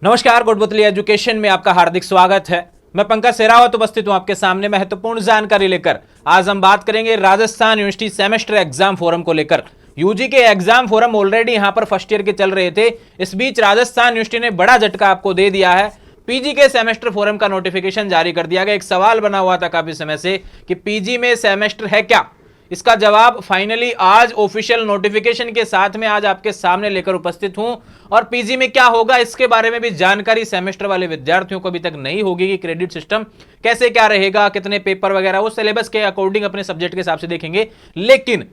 नमस्कार, कोटपुतली एजुकेशन में आपका हार्दिक स्वागत है। मैं पंकज सेरावत उपस्थित हूं आपके सामने महत्वपूर्ण जानकारी लेकर। आज हम बात करेंगे Rajasthan university semester exam forum को लेकर। यूजी के एग्जाम फोरम ऑलरेडी यहां पर फर्स्ट ईयर के चल रहे थे। इस बीच राजस्थान यूनिवर्सिटी ने बड़ा झटका आपको दे दिया है। पीजी के सेमेस्टर फोरम का नोटिफिकेशन जारी कर दिया गया। एक सवाल बना हुआ था काफी समय से कि पीजी में सेमेस्टर है क्या। इसका जवाब फाइनली आज ऑफिशियल नोटिफिकेशन के साथ में आज आपके सामने लेकर उपस्थित हूं। और पीजी में क्या होगा इसके बारे में भी जानकारी सेमेस्टर वाले विद्यार्थियों को अभी तक नहीं होगी कि क्रेडिट सिस्टम कैसे क्या रहेगा, कितने पेपर वगैरह, वो सिलेबस के अकॉर्डिंग अपने सब्जेक्ट के हिसाब से देखेंगे। लेकिन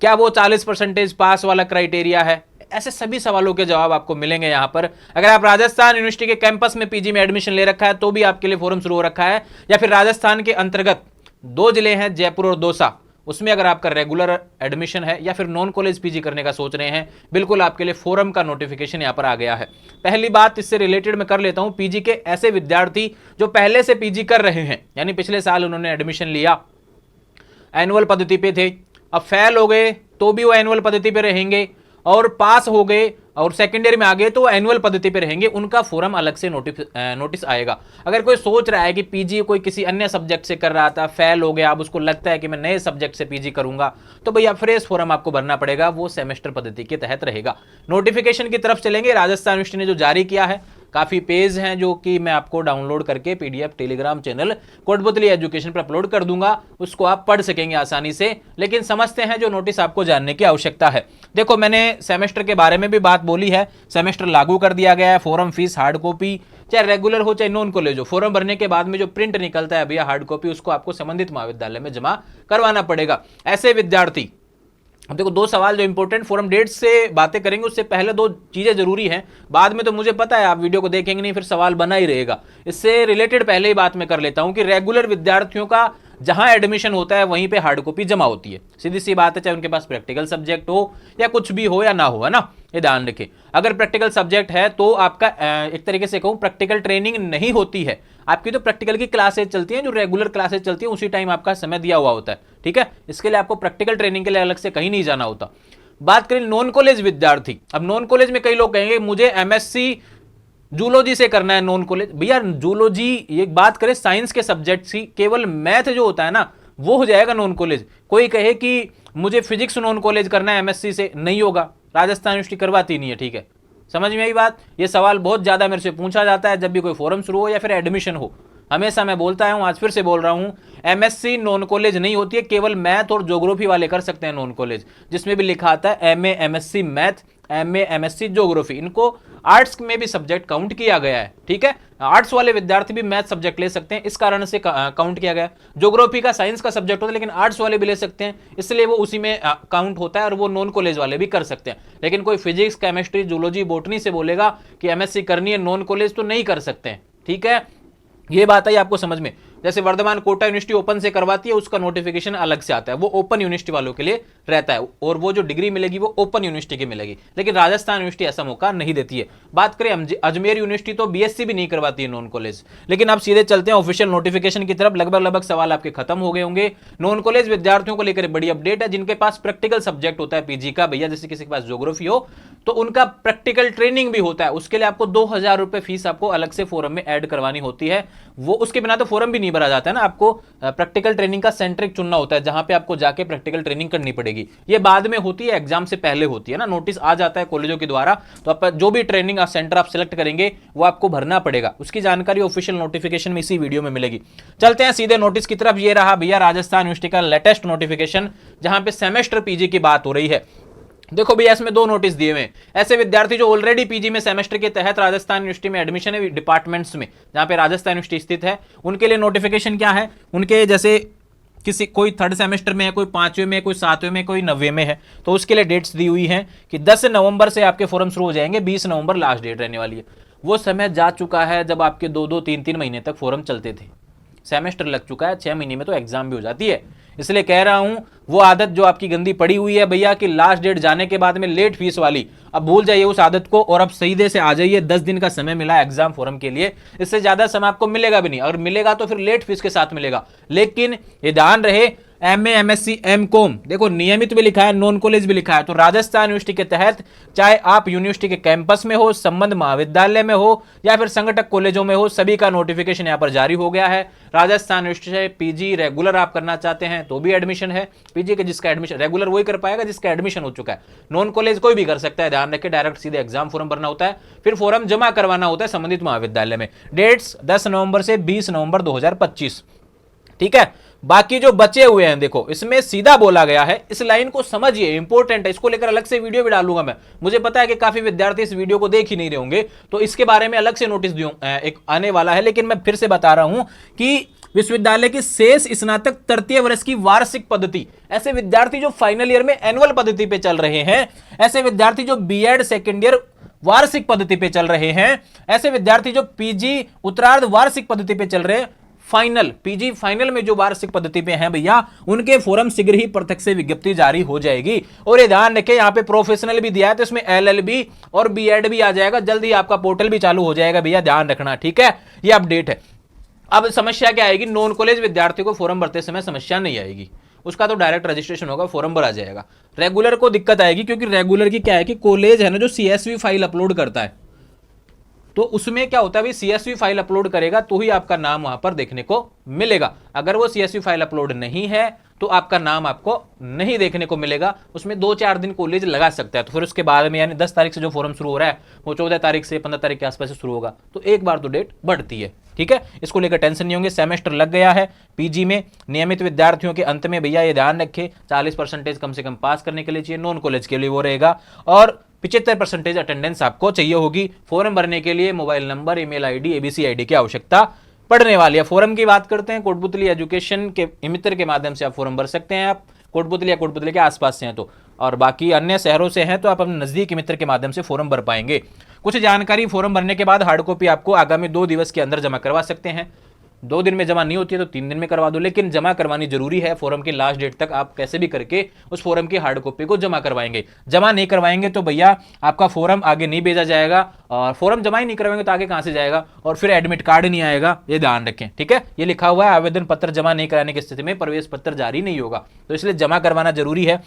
क्या वो 40% पास वाला क्राइटेरिया है, ऐसे सभी सवालों के जवाब आपको मिलेंगे यहां पर। अगर आप राजस्थान यूनिवर्सिटी के कैंपस में पीजी में एडमिशन ले रखा है तो भी आपके लिए फोरम शुरू हो रखा है, या फिर राजस्थान के अंतर्गत 2 जिले हैं जयपुर और दौसा, उसमें अगर आपका रेगुलर एडमिशन है या फिर नॉन कॉलेज पीजी करने का सोच रहे हैं, बिल्कुल आपके लिए फोरम का नोटिफिकेशन यहां पर आ गया है। पहली बात इससे रिलेटेड मैं कर लेता हूं, पीजी के ऐसे विद्यार्थी जो पहले से पीजी कर रहे हैं, यानी पिछले साल उन्होंने एडमिशन लिया, एनुअल पद्धति पे थे, अब फेल हो गए तो भी वो एनुअल पद्धति पे रहेंगे, और पास हो गए और सेकेंड ईयर में आ गए तो एनुअल पद्धति पे रहेंगे, उनका फोरम अलग से नोटिस आएगा। अगर कोई सोच रहा है कि पीजी कोई किसी अन्य सब्जेक्ट से कर रहा था, फेल हो गया, अब उसको लगता है कि मैं नए सब्जेक्ट से पीजी करूंगा, तो भैया फ्रेश फोरम आपको भरना पड़ेगा, वो सेमेस्टर पद्धति के तहत रहेगा। नोटिफिकेशन की तरफ चलेंगे। राजस्थान यूनिवर्सिटी ने जो जारी किया है, काफी पेज हैं जो कि मैं आपको डाउनलोड करके PDF Telegram channel Kotputli education पर अपलोड कर दूंगा, उसको आप पढ़ सकेंगे आसानी से। लेकिन समझते हैं जो नोटिस आपको जानने की आवश्यकता है। देखो, मैंने सेमेस्टर के बारे में भी बात बोली है। सेमेस्टर लागू कर दिया गया है। फॉर्म फीस हार्ड कॉपी, चाहे रेगुलर हो चाहे नॉन कॉलेज हो, फॉर्म भरने के बाद में जो प्रिंट निकलता है भैया हार्ड कॉपी, उसको आपको संबंधित महाविद्यालय में जमा करवाना पड़ेगा। ऐसे विद्यार्थी, अब देखो 2 सवाल जो इंपॉर्टेंट फोरम डेट से बातें करेंगे, उससे पहले 2 चीजें जरूरी हैं। बाद में तो मुझे पता है आप वीडियो को देखेंगे नहीं, फिर सवाल बना ही रहेगा। इससे रिलेटेड पहले ही बात मैं कर लेता हूं कि रेगुलर विद्यार्थियों का जहां एडमिशन होता है वहीं पे हार्ड कॉपी जमा होती है। सीधी सी बात है, चाहे उनके पास प्रैक्टिकल सब्जेक्ट हो या कुछ भी हो या ना हो, है ना, ये ध्यान रखें। अगर प्रैक्टिकल सब्जेक्ट है तो आपका एक तरीके से कहूं प्रैक्टिकल ट्रेनिंग नहीं होती है, आपकी तो प्रैक्टिकल की क्लासेज चलती हैं, जो रेगुलर क्लासेज चलती हैं उसी टाइम आपका समय दिया हुआ होता है, ठीक है। इसके लिए आपको प्रैक्टिकल ट्रेनिंग के लिए अलग से कहीं नहीं जाना होता। बात करें नॉन कॉलेज विद्यार्थी, अब नॉन कॉलेज में कई लोग कहेंगे मुझे एमएससी जूलॉजी से करना है नॉन कॉलेज। भैया जूलॉजी, एक बात करें साइंस के सब्जेक्ट की, केवल मैथ जो होता है ना वो हो जाएगा नॉन कॉलेज। कोई कहे कि मुझे फिजिक्स नॉन कॉलेज करना है एमएससी से, नहीं होगा, राजस्थान यूनिवर्सिटी करवाती नहीं है, ठीक है। समझ में आई बात। ये सवाल बहुत ज्यादा मेरे से पूछा जाता है जब भी कोई फोरम शुरू हो या फिर एडमिशन हो। हमेशा मैं बोलता हूं, आज फिर से बोल रहा हूं, एमएससी नॉन कॉलेज नहीं होती है, केवल मैथ और ज्योग्राफी वाले कर सकते हैं नॉन कॉलेज, जिसमें भी लिखा आता है MA MSc math, MA MSc geography. इनको आर्ट्स में भी सब्जेक्ट काउंट किया गया है, ठीक है। आर्ट्स वाले विद्यार्थी भी मैथ सब्जेक्ट ले सकते हैं, इस कारण से काउंट किया गया। ज्योग्राफी का साइंस का सब्जेक्ट होता है, लेकिन आर्ट्स वाले भी ले सकते हैं, इसलिए वो उसी में काउंट होता है, और वो नॉन कॉलेज वाले भी कर सकते हैं। लेकिन कोई फिजिक्स, केमिस्ट्री, जूलॉजी, बॉटनी से बोलेगा कि एमएससी करनी है नॉन कॉलेज, तो नहीं कर सकते हैं, ठीक है। ये बात आई आपको समझ में। जैसे वर्धमान कोटा यूनिवर्सिटी ओपन से करवाती है, उसका नोटिफिकेशन अलग से आता है, वो ओपन यूनिवर्सिटी वालों के लिए रहता है, और वो जो डिग्री मिलेगी वो ओपन यूनिवर्सिटी की मिलेगी। लेकिन राजस्थान यूनिवर्सिटी ऐसा मौका नहीं देती है। बात करें अजमेर यूनिवर्सिटी, तो बीएससी भी नहीं करवाती है नॉन कॉलेज। लेकिन अब सीधे चलते हैं ऑफिशियल नोटिफिकेशन की तरफ। लगभग सवाल आपके खत्म हो गए होंगे। नॉन कॉलेज विद्यार्थियों को लेकर बड़ी अपडेट है, जिनके पास प्रैक्टिकल सब्जेक्ट होता है पीजी का, भैया जैसे किसी के पास ज्योग्राफी हो तो उनका प्रैक्टिकल ट्रेनिंग भी होता है, उसके लिए आपको 2000 रुपए फीस आपको अलग से फोरम में ऐड करवानी होती है। वो उसके बिना तो फोरम भी नहीं भरा जाता है ना। आपको प्रैक्टिकल ट्रेनिंग का सेंटर चुनना होता है, जहां पे आपको जाके प्रैक्टिकल ट्रेनिंग करनी पड़ेगी। ये बाद में होती है, एग्जाम से पहले होती है ना। नोटिस आ जाता है कॉलेजों के द्वारा, तो आप जो भी ट्रेनिंग सेंटर आप सिलेक्ट करेंगे वो आपको भरना पड़ेगा। उसकी जानकारी ऑफिशियल नोटिफिकेशन में इसी वीडियो में मिलेगी। चलते हैं सीधे नोटिस की तरफ। ये रहा भैया राजस्थान यूनिवर्सिटी का लेटेस्ट नोटिफिकेशन, जहां पे सेमेस्टर पीजी की बात हो रही है। देखो भैया, इसमें 2 नोटिस दिए हुए हैं। ऐसे विद्यार्थी जो ऑलरेडी पीजी में सेमेस्टर के तहत राजस्थान यूनिवर्सिटी में एडमिशन है डिपार्टमेंट्स में, जहां पे राजस्थान यूनिवर्सिटी स्थित है, उनके लिए नोटिफिकेशन क्या है। उनके जैसे किसी कोई 3rd सेमेस्टर में है, कोई 5वें में, कोई 7वें में, कोई 9वें में है, तो उसके लिए डेट्स दी हुई हैं कि 10 नवंबर से आपके फॉर्म शुरू हो जाएंगे, 20 नवंबर लास्ट डेट रहने वाली है। वो समय जा चुका है जब आपके 2-2, 3-3 महीने तक फॉर्म चलते थे। सेमेस्टर लग चुका है, 6 महीने में तो एग्जाम भी हो जाती है। इसलिए कह रहा हूं, वो आदत जो आपकी गंदी पड़ी हुई है भैया कि लास्ट डेट जाने के बाद में लेट फीस वाली, अब भूल जाइए उस आदत को, और अब सीधे से आ जाइए। 10 दिन का समय मिला एग्जाम फॉर्म के लिए, इससे ज्यादा समय आपको मिलेगा भी नहीं, और मिलेगा तो फिर लेट फीस के साथ मिलेगा। लेकिन ये ध्यान रहे, MA MSc MCOM, देखो नियमित भी लिखा है, नॉन कॉलेज भी लिखा है। तो राजस्थान यूनिवर्सिटी के तहत चाहे आप यूनिवर्सिटी के कैंपस में हो, संबंध महाविद्यालय में हो या फिर संगठक कॉलेजों में हो, सभी का नोटिफिकेशन यहाँ पर जारी हो गया है। राजस्थान यूनिवर्सिटी से पीजी रेगुलर आप करना चाहते हैं तो भी एडमिशन है। पीजी के जिसका एडमिशन रेगुलर वही कर पाएगा जिसका एडमिशन हो चुका है। नॉन कॉलेज कोई भी कर सकता है, ध्यान रखें। डायरेक्ट सीधे एग्जाम फॉर्म भरना होता है, फिर फॉर्म जमा करवाना होता है संबंधित महाविद्यालय में। डेट्स 10 नवंबर से 20 नवंबर 2025, ठीक है। बाकी जो बचे हुए हैं देखो, इसमें सीधा बोला गया है, इस लाइन को समझिए, इंपॉर्टेंट है। इसको लेकर अलग से वीडियो भी डालूंगा मैं। मुझे पता है कि काफी विद्यार्थी इस वीडियो को देख ही नहीं रहे होंगे, तो इसके बारे में अलग से नोटिस एक आने वाला है। लेकिन मैं फिर से बता रहा हूं कि विश्वविद्यालय की शेष स्नातक तृतीय वर्ष की वार्षिक पद्धति, ऐसे विद्यार्थी जो फाइनल ईयर में एनुअल पद्धति पे चल रहे हैं, ऐसे विद्यार्थी जो बीएड सेकेंड ईयर वार्षिक पद्धति पे चल रहे हैं, ऐसे विद्यार्थी जो पीजी उत्तरार्ध वार्षिक पद्धति पे चल रहे हैं, फाइनल पीजी फाइनल में जो वार्षिक पद्धति पे हैं भैया, उनके फॉर्म शीघ्र ही प्रत्यक्ष से विज्ञप्ति जारी हो जाएगी। और ये ध्यान रखें, यहाँ पे प्रोफेशनल भी दिया है तो इसमें एलएलबी और बीएड भी आ जाएगा। जल्दी आपका पोर्टल भी चालू हो जाएगा भैया, ध्यान रखना, ठीक है। ये अपडेट है। अब समस्या क्या आएगी, नॉन कॉलेज विद्यार्थी को फॉर्म भरते समय समस्या नहीं आएगी, उसका तो डायरेक्ट रजिस्ट्रेशन होगा, फॉर्म भरा जाएगा। रेगुलर को दिक्कत आएगी, क्योंकि रेगुलर की क्या है कि कॉलेज है ना जो सीएसवी फाइल अपलोड करता है, तो उसमें क्या होता है, सीएसवी फाइल अपलोड करेगा तो ही आपका नाम वहां पर देखने को मिलेगा। अगर वो सीएसवी फाइल अपलोड नहीं है तो आपका नाम आपको नहीं देखने को मिलेगा। उसमें 2-4 दिन कॉलेज लगा सकता है। तो फिर उसके बाद में, यानी 10 तारीख से जो फॉर्म शुरू हो रहा है वो 14 तारीख से 15 तारीख के आसपास से शुरू होगा, तो एक बार तो डेट बढ़ती है, ठीक है। इसको लेकर टेंशन नहीं होंगे। सेमेस्टर लग गया है पीजी में। नियमित विद्यार्थियों के अंत में भैया ये ध्यान रखें, 40% कम से कम पास करने के लिए चाहिए। नॉन कॉलेज के लिए वो रहेगा, और 75% अटेंडेंस आपको चाहिए होगी। फॉर्म भरने के लिए mobile number, email ID, ABC ID की आवश्यकता पड़ने वाली है। फॉर्म की बात करते हैं, कोटपुतली एजुकेशन के मित्र के माध्यम से आप फॉर्म भर सकते हैं। आप कोटपुतली या कोटपुतली के आसपास से हैं तो, और बाकी अन्य शहरों से हैं तो आप अपने नजदीकी मित्र के माध्यम से फॉर्म भर पाएंगे। कुछ जानकारी, फॉर्म भरने के बाद हार्ड कॉपी आपको आगामी 2 दिवस के अंदर जमा करवा सकते हैं। 2 दिन में जमा नहीं होती है तो 3 दिन में करवा दो, लेकिन जमा करवानी जरूरी है। फॉर्म की लास्ट डेट तक आप कैसे भी करके उस फॉर्म की हार्ड कॉपी को जमा करवाएंगे। जमा नहीं करवाएंगे तो भैया आपका फॉर्म आगे नहीं भेजा जाएगा, और फॉर्म जमा ही नहीं करवाएंगे तो आगे कहां से जाएगा, और फिर एडमिट कार्ड नहीं आएगा, ये ध्यान रखें, ठीक है। ये लिखा हुआ है, आवेदन पत्र जमा नहीं कराने की स्थिति में प्रवेश पत्र जारी नहीं होगा, तो इसलिए जमा करवाना जरूरी है।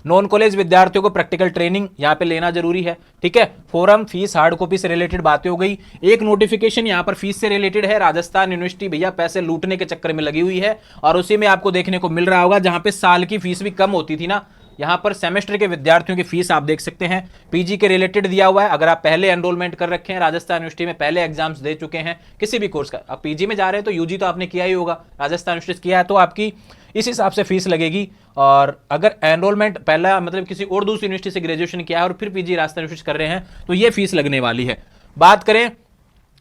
नॉन कॉलेज विद्यार्थियों को प्रैक्टिकल ट्रेनिंग यहाँ पे लेना जरूरी है, ठीक है। फॉर्म, फीस, हार्ड कॉपी से रिलेटेड बातें हो गई। एक नोटिफिकेशन यहाँ पर फीस से रिलेटेड है। राजस्थान यूनिवर्सिटी भैया पैसे लूटने के चक्कर में लगी हुई है, और उसी में आपको देखने को मिल रहा होगा, जहां पे साल की फीस भी कम होती थी ना, यहाँ पर सेमेस्टर के विद्यार्थियों की फीस आप देख सकते हैं। पीजी के रिलेटेड दिया हुआ है, अगर आप पहले एनरोलमेंट कर रखे हैं, राजस्थान यूनिवर्सिटी में पहले एग्जाम्स दे चुके हैं किसी भी कोर्स का, आप पीजी में जा रहे हैं तो यूजी तो आपने किया ही होगा, राजस्थान यूनिवर्सिटी किया है तो आपकी इस हिसाब से फीस लगेगी। और अगर एनरोलमेंट पहला मतलब किसी और दूसरी यूनिवर्सिटी से ग्रेजुएशन किया है और फिर पीजी राजस्थान यूनिवर्सिटी कर रहे हैं तो ये फीस लगने वाली है। बात करें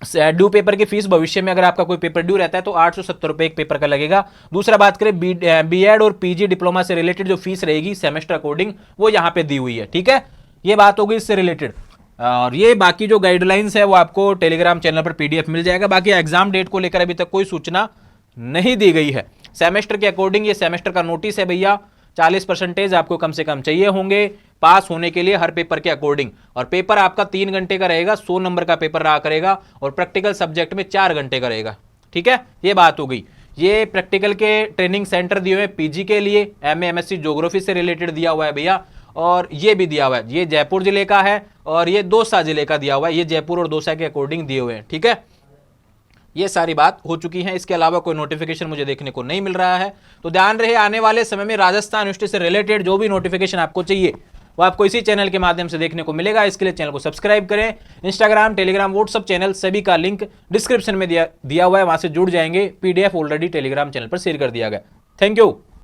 ड्यू पेपर की फीस, भविष्य में अगर आपका कोई पेपर ड्यू रहता है तो 870 रुपए एक पेपर का लगेगा। दूसरा बात करें बीएड और पीजी डिप्लोमा से रिलेटेड जो फीस रहेगी सेमेस्टर अकॉर्डिंग, वो यहाँ पे दी हुई है, ठीक है। ये बात होगी इससे रिलेटेड, और ये बाकी जो गाइडलाइंस है वो आपको टेलीग्राम चैनल पर पीडीएफ मिल जाएगा। बाकी एग्जाम डेट को लेकर अभी तक कोई सूचना नहीं दी गई है। सेमेस्टर के अकॉर्डिंग ये सेमेस्टर का नोटिस है भैया, 40% आपको कम से कम चाहिए होंगे पास होने के लिए हर पेपर के अकॉर्डिंग, और पेपर आपका 3 घंटे का रहेगा, 100 नंबर का पेपर रहा करेगा, और प्रैक्टिकल सब्जेक्ट में 4 घंटे का रहेगा, ठीक है। ये बात हो गई। ये प्रैक्टिकल के ट्रेनिंग सेंटर दिए हुए पीजी के लिए, एमए एमएससी ज्योग्राफी से रिलेटेड दिया हुआ है भैया, और ये भी दिया हुआ है, ये जयपुर जिले का है और ये दौसा जिले का दिया हुआ है, ये जयपुर और दौसा के अकॉर्डिंग दिए हुए हैं, ठीक है। ये सारी बात हो चुकी है। इसके अलावा कोई नोटिफिकेशन मुझे देखने को नहीं मिल रहा है, तो ध्यान रहे आने वाले समय में राजस्थान यूनिवर्सिटी से रिलेटेड जो भी नोटिफिकेशन आपको चाहिए वो आपको इसी चैनल के माध्यम से देखने को मिलेगा। इसके लिए चैनल को सब्सक्राइब करें। इंस्टाग्राम, टेलीग्राम, व्हाट्सअप चैनल सभी का लिंक डिस्क्रिप्शन में दिया हुआ है, वहां से जुड़ जाएंगे। पीडीएफ ऑलरेडी टेलीग्राम चैनल पर शेयर कर दिया गया। Thank you.